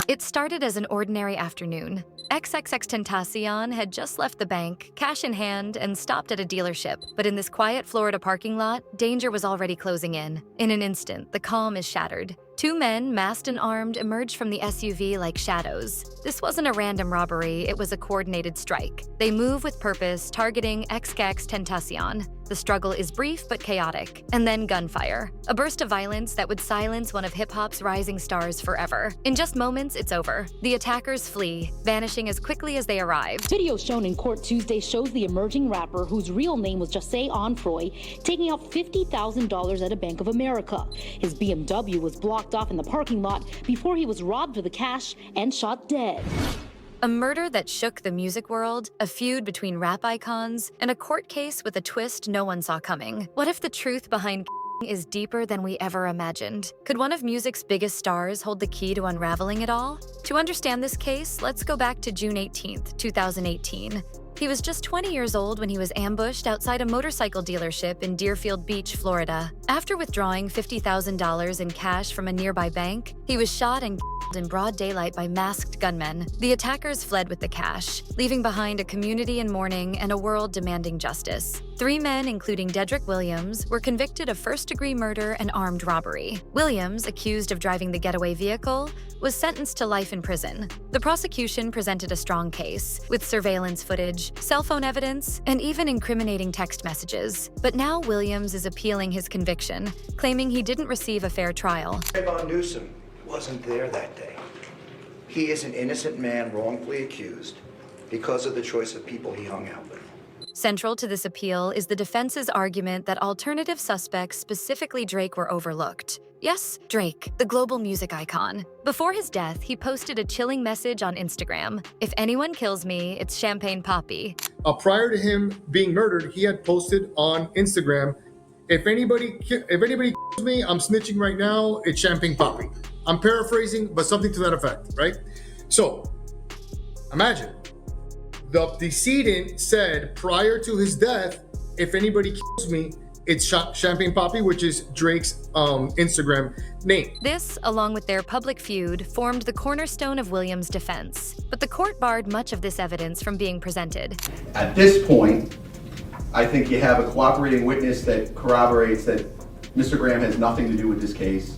It started as an ordinary afternoon. XXXTentacion had just left the bank, cash in hand, and stopped at a dealership. But in this quiet Florida parking lot, danger was already closing in. In an instant, the calm is shattered. Two men, masked and armed, emerged from the SUV like shadows. This wasn't a random robbery, it was a coordinated strike. They move with purpose, targeting XXXTentacion. The struggle is brief but chaotic, and then gunfire. A burst of violence that would silence one of hip-hop's rising stars forever. In just moments, it's over. The attackers flee, vanishing as quickly as they arrived. Video shown in court Tuesday shows the emerging rapper, whose real name was Jose Onfroy, taking out $50,000 at a Bank of America. His BMW was blocked off in the parking lot before he was robbed of the cash and shot dead. A murder that shook the music world, a feud between rap icons, and a court case with a twist no one saw coming. What if the truth behind is deeper than we ever imagined? Could one of music's biggest stars hold the key to unraveling it all? To understand this case, let's go back to June 18th, 2018. He was just 20 years old when he was ambushed outside a motorcycle dealership in Deerfield Beach, Florida. After withdrawing $50,000 in cash from a nearby bank, he was shot and killed in broad daylight by masked gunmen. The attackers fled with the cash, leaving behind a community in mourning and a world demanding justice. Three men, including Dedrick Williams, were convicted of first-degree murder and armed robbery. Williams, accused of driving the getaway vehicle, was sentenced to life in prison. The prosecution presented a strong case, with surveillance footage, cell phone evidence, and even incriminating text messages. But now Williams is appealing his conviction, claiming he didn't receive a fair trial. Trayvon Newsom wasn't there that day. He is an innocent man wrongfully accused because of the choice of people he hung out with. Central to this appeal is the defense's argument that alternative suspects, specifically Drake, were overlooked. Yes, Drake, the global music icon. Before his death, he posted a chilling message on Instagram. "If anyone kills me, it's Champagne Papi." Prior to him being murdered, he had posted on Instagram, if anybody kills me, I'm snitching right now, it's Champagne Papi. I'm paraphrasing, but something to that effect, right? So, imagine, the decedent said prior to his death, if anybody kills me, it's Champagne Papi, which is Drake's Instagram name. This, along with their public feud, formed the cornerstone of Williams' defense. But the court barred much of this evidence from being presented. At this point, I think you have a cooperating witness that corroborates that Mr. Graham has nothing to do with this case.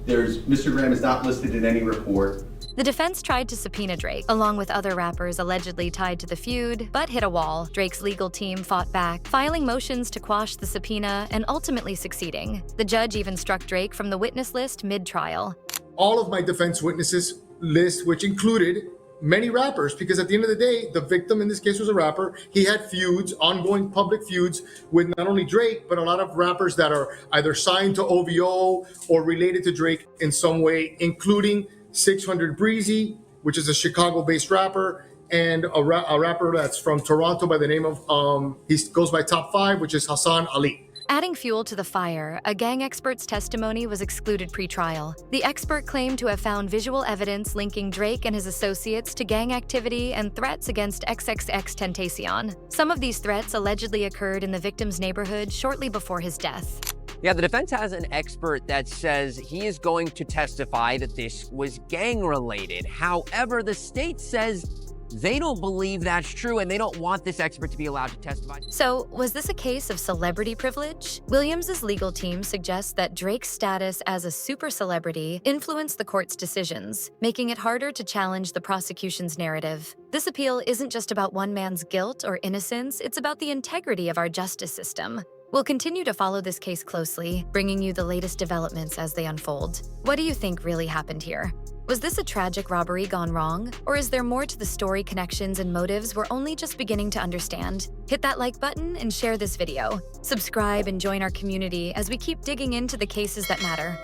Mr. Graham is not listed in any report. The defense tried to subpoena Drake, along with other rappers allegedly tied to the feud, but hit a wall. Drake's legal team fought back, filing motions to quash the subpoena and ultimately succeeding. The judge even struck Drake from the witness list mid-trial. All of my defense witnesses list, which included many rappers, because at the end of the day, the victim in this case was a rapper. He had feuds, ongoing public feuds with not only Drake, but a lot of rappers that are either signed to OVO or related to Drake in some way, including 600 Breezy, which is a Chicago-based rapper, and a rapper that's from Toronto by the name of, he goes by Top 5, which is Hassan Ali. Adding fuel to the fire, a gang expert's testimony was excluded pre-trial. The expert claimed to have found visual evidence linking Drake and his associates to gang activity and threats against XXXTentacion. Some of these threats allegedly occurred in the victim's neighborhood shortly before his death. Yeah, the defense has an expert that says he is going to testify that this was gang-related. However, the state says they don't believe that's true and they don't want this expert to be allowed to testify. So, was this a case of celebrity privilege? Williams' legal team suggests that Drake's status as a super celebrity influenced the court's decisions, making it harder to challenge the prosecution's narrative. This appeal isn't just about one man's guilt or innocence, it's about the integrity of our justice system. We'll continue to follow this case closely, bringing you the latest developments as they unfold. What do you think really happened here? Was this a tragic robbery gone wrong? Or is there more to the story, connections, and motives we're only just beginning to understand? Hit that like button and share this video. Subscribe and join our community as we keep digging into the cases that matter.